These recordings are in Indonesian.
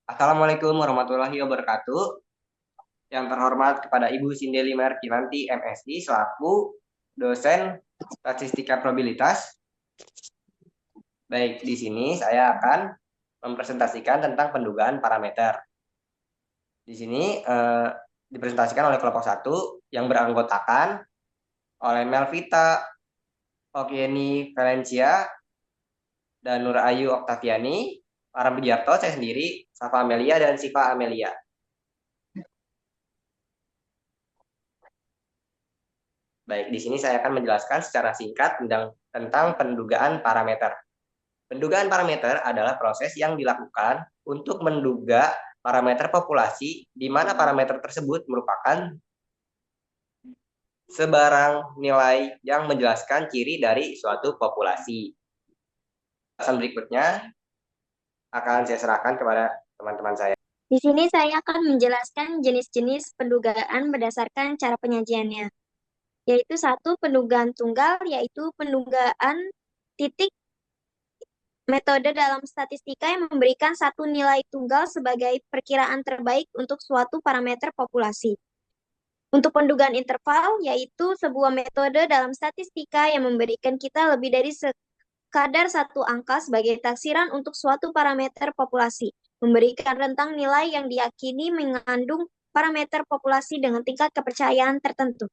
Assalamualaikum warahmatullahi wabarakatuh. Yang terhormat kepada Ibu Sindeli Markinanti MSI selaku dosen statistika probabilitas. Baik, di sini saya akan mempresentasikan tentang pendugaan parameter. Di sini dipresentasikan oleh kelompok 1 yang beranggotakan oleh Melvita Okieni Valencia dan Nur Ayu Oktaviani, Para Budiarto, saya sendiri, Safa Amelia, dan Siva Amelia. Baik, di sini saya akan menjelaskan secara singkat tentang pendugaan parameter. Pendugaan parameter adalah proses yang dilakukan untuk menduga parameter populasi di mana parameter tersebut merupakan sebarang nilai yang menjelaskan ciri dari suatu populasi. Penjelasan berikutnya akan saya serahkan kepada teman-teman saya. Di sini saya akan menjelaskan jenis-jenis pendugaan berdasarkan cara penyajiannya, yaitu satu pendugaan tunggal, yaitu pendugaan titik metode dalam statistika yang memberikan satu nilai tunggal sebagai perkiraan terbaik untuk suatu parameter populasi. Untuk pendugaan interval, yaitu sebuah metode dalam statistika yang memberikan kita lebih dari kadar satu angka sebagai taksiran untuk suatu parameter populasi, memberikan rentang nilai yang diyakini mengandung parameter populasi dengan tingkat kepercayaan tertentu.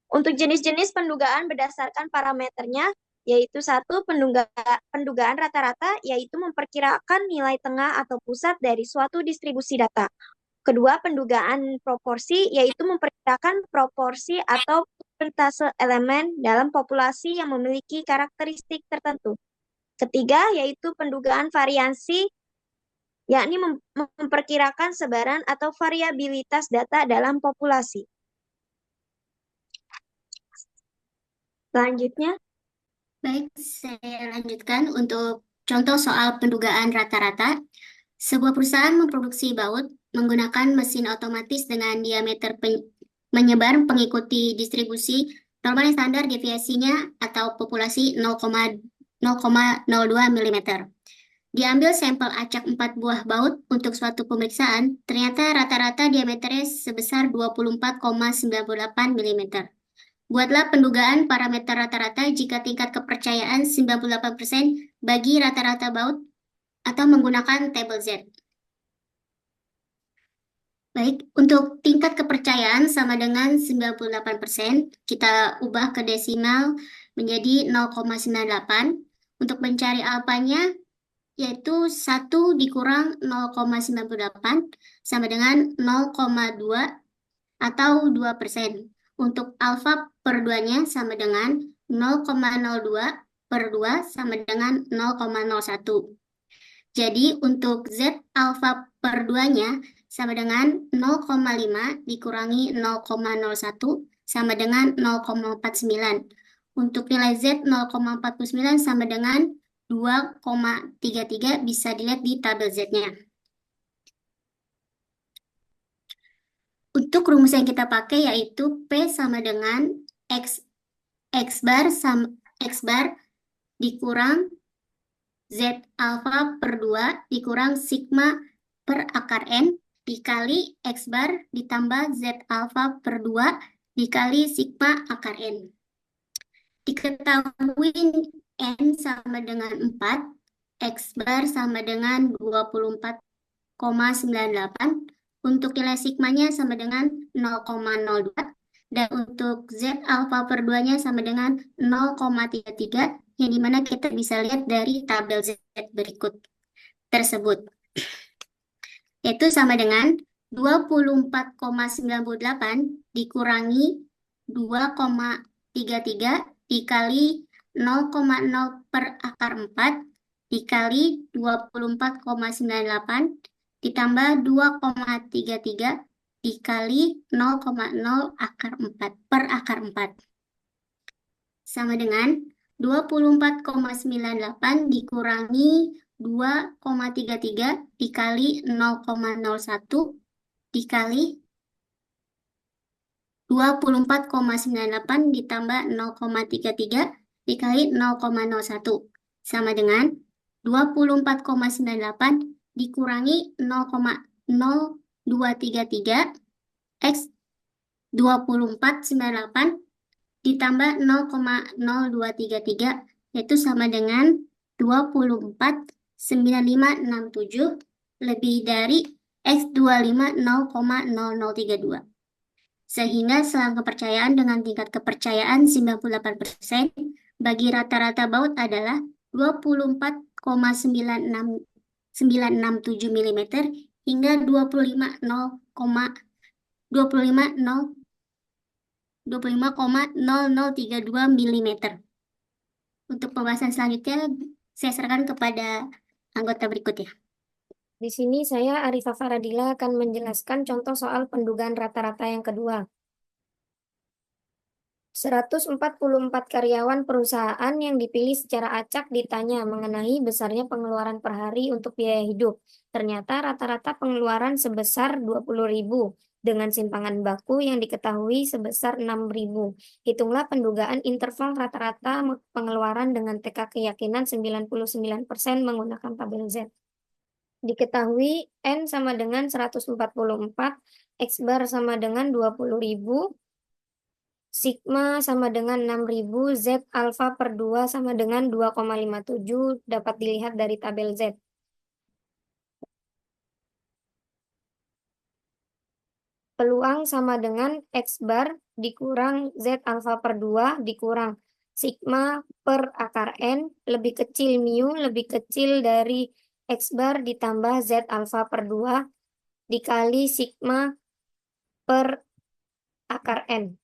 Untuk jenis-jenis pendugaan berdasarkan parameternya, yaitu satu pendugaan rata-rata, yaitu memperkirakan nilai tengah atau pusat dari suatu distribusi data. Kedua, pendugaan proporsi, yaitu memperkirakan proporsi atau persentase elemen dalam populasi yang memiliki karakteristik tertentu. Ketiga, yaitu pendugaan variansi, yakni memperkirakan sebaran atau variabilitas data dalam populasi. Selanjutnya, Baik, saya lanjutkan untuk contoh soal pendugaan rata-rata. Sebuah perusahaan memproduksi baut menggunakan mesin otomatis dengan diameter menyebar mengikuti distribusi normal yang standar deviasinya atau populasi 0,02 mm. Diambil sampel acak 4 buah baut untuk suatu pemeriksaan, ternyata rata-rata diameternya sebesar 24,98 mm. Buatlah pendugaan parameter rata-rata jika tingkat kepercayaan 98% bagi rata-rata baut atau menggunakan tabel Z. Baik, untuk tingkat kepercayaan sama dengan 98%, kita ubah ke desimal menjadi 0,98. Untuk mencari alfanya, yaitu 1 dikurang 0,98 sama dengan 0,2 atau 2%. Untuk alfa per 2-nya sama dengan 0,02 per 2 sama dengan 0,01. Jadi untuk Z alfa per 2-nya sama dengan 0,5 dikurangi 0,01 sama dengan 0,49. Untuk nilai Z 0,49 sama dengan 2,33 bisa dilihat di tabel Z-nya. Untuk rumus yang kita pakai yaitu P sama dengan X bar dikurang Z alfa per 2 dikurang sigma per akar N dikali X bar ditambah Z alfa per 2 dikali sigma akar N. Diketahui N sama dengan 4, X bar sama dengan 24,98, untuk nilai sigmanya sama dengan 0,02, dan untuk Z alfa per 2-nya sama dengan 0,33, yang dimana kita bisa lihat dari tabel Z berikut tersebut. Yaitu sama dengan 24,98 dikurangi 2,33 dikali 0,0 per akar 4 dikali 24,98 ditambah 2,33 dikali 0,0 akar 4 per akar 4. Sama dengan 24,98 dikurangi 2,33 dikali 0,01 dikali 24,98 ditambah 0,33 dikali 0,01 sama dengan 24,98 dikurangi 0,0233 X 24,98 ditambah 0,0233 yaitu sama dengan 24,9567 lebih dari X 25 0,0032. Sehingga selang kepercayaan dengan tingkat kepercayaan 98% bagi rata-rata baut adalah 24,967 mm hingga 25,0032 mm. Untuk pembahasan selanjutnya, saya serahkan kepada anggota berikutnya. Di sini saya Arifah Faradila akan menjelaskan contoh soal pendugaan rata-rata yang kedua. 144 karyawan perusahaan yang dipilih secara acak ditanya mengenai besarnya pengeluaran per hari untuk biaya hidup. Ternyata rata-rata pengeluaran sebesar 20.000 dengan simpangan baku yang diketahui sebesar 6.000. Hitunglah pendugaan interval rata-rata pengeluaran dengan TK keyakinan 99% menggunakan tabel Z. Diketahui N sama dengan 144, X bar sama dengan 20.000, Sigma sama dengan 6.000, Z alfa per 2 sama dengan 2,57 dapat dilihat dari tabel Z. Peluang sama dengan X bar dikurang Z alfa per 2 dikurang Sigma per akar N lebih kecil mu lebih kecil dari X bar ditambah Z alfa per 2 dikali Sigma per akar N.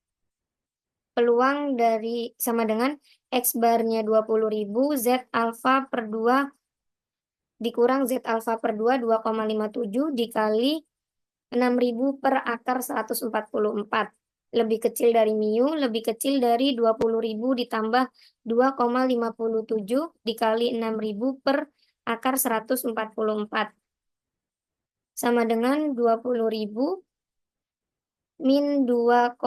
Peluang dari sama dengan X barnya 20.000, Z alfa per 2 dikurang Z alfa per 2, 2,57 dikali 6.000 per akar 144. Lebih kecil dari mu, lebih kecil dari 20.000 ditambah 2,57 dikali 6.000 per akar 144. Sama dengan 20.000 min 2,57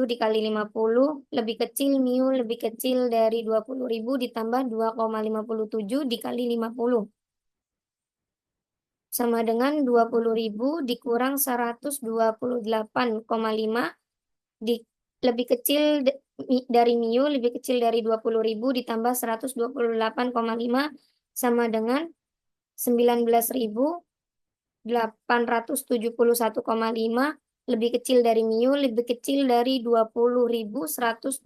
dikali 50 lebih kecil mu lebih kecil dari 20.000 ditambah 2,57 dikali 50. Sama dengan 20.000 dikurang 128,5 lebih kecil dari mu lebih kecil dari 20.000 ditambah 128,5 sama dengan 19.871,5 lebih kecil dari mu lebih kecil dari 20.128,5.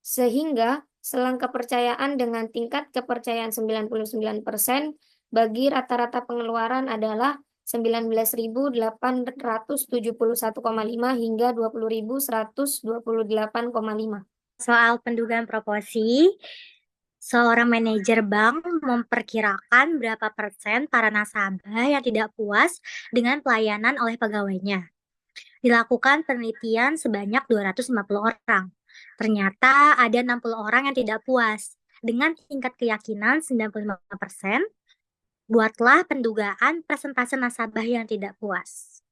Sehingga selang kepercayaan dengan tingkat kepercayaan 99% bagi rata-rata pengeluaran adalah 19.871,5 hingga 20.128,5. Soal pendugaan proporsi, seorang manajer bank memperkirakan berapa persen para nasabah yang tidak puas dengan pelayanan oleh pegawainya. Dilakukan penelitian sebanyak 250 orang. Ternyata ada 60 orang yang tidak puas. Dengan tingkat keyakinan 95%, buatlah pendugaan persentase nasabah yang tidak puas.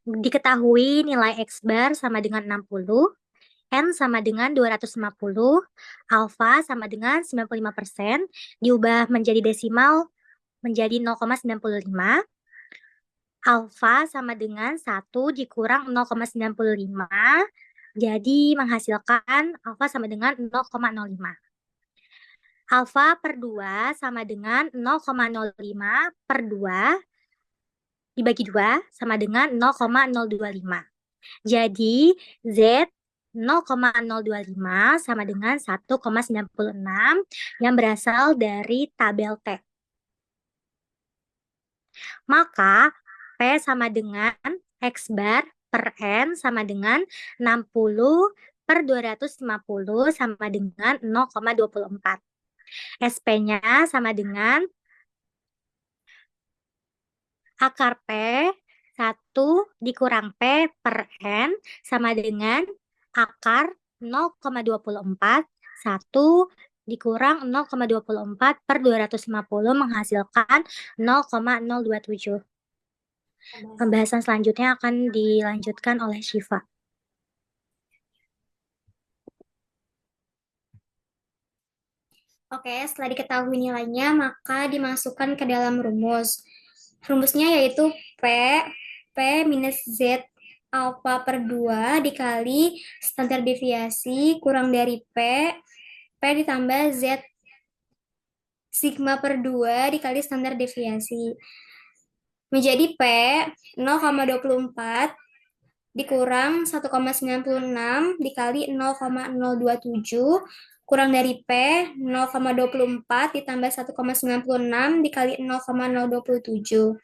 Diketahui nilai X bar sama dengan 60, N sama dengan 250, alfa sama dengan 95%, diubah menjadi desimal menjadi 0,95, alfa sama dengan 1 dikurang 0,95, jadi menghasilkan alfa sama dengan 0,05. Alfa per 2 sama dengan 0,05 per 2 dibagi 2 sama dengan 0,025. Jadi Z 0,025 sama dengan 1,96 yang berasal dari tabel T. Maka P sama dengan X bar per N sama dengan 60 per 250 sama dengan 0,24. SP-nya sama dengan akar P 1 dikurang P per N sama dengan akar 0,24 1 dikurang 0,24 per 250 menghasilkan 0,027. Pembahasan selanjutnya akan dilanjutkan oleh Syifa. Oke, setelah diketahui nilainya, maka dimasukkan ke dalam rumus. Rumusnya yaitu P minus Z alfa per 2 dikali standar deviasi kurang dari P ditambah Z sigma per 2 dikali standar deviasi. Menjadi P 0,24 dikurang 1,96 dikali 0,027 kurang dari P 0,24 ditambah 1,96 dikali 0,027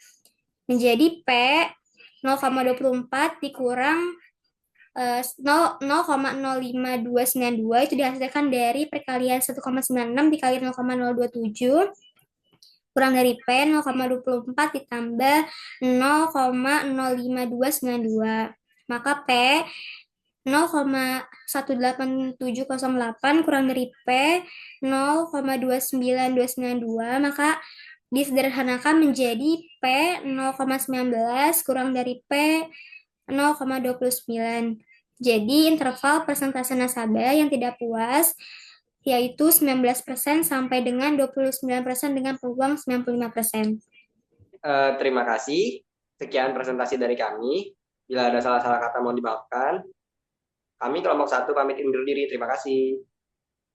menjadi P 0,24 dikurang 0,05292 itu dihasilkan dari perkalian 1,96 dikali 0,027 kurang dari P 0,24 ditambah 0,05292. Maka P 0,18708 kurang dari P 0,29292, maka disederhanakan menjadi P 0,19 kurang dari P 0,29. Jadi interval persentase nasabah yang tidak puas yaitu 19% sampai dengan 29% dengan peluang 95%. Terima kasih. Sekian presentasi dari kami. Bila ada salah-salah kata mohon dimaafkan. Kami kelompok 1 pamit undur diri. Terima kasih.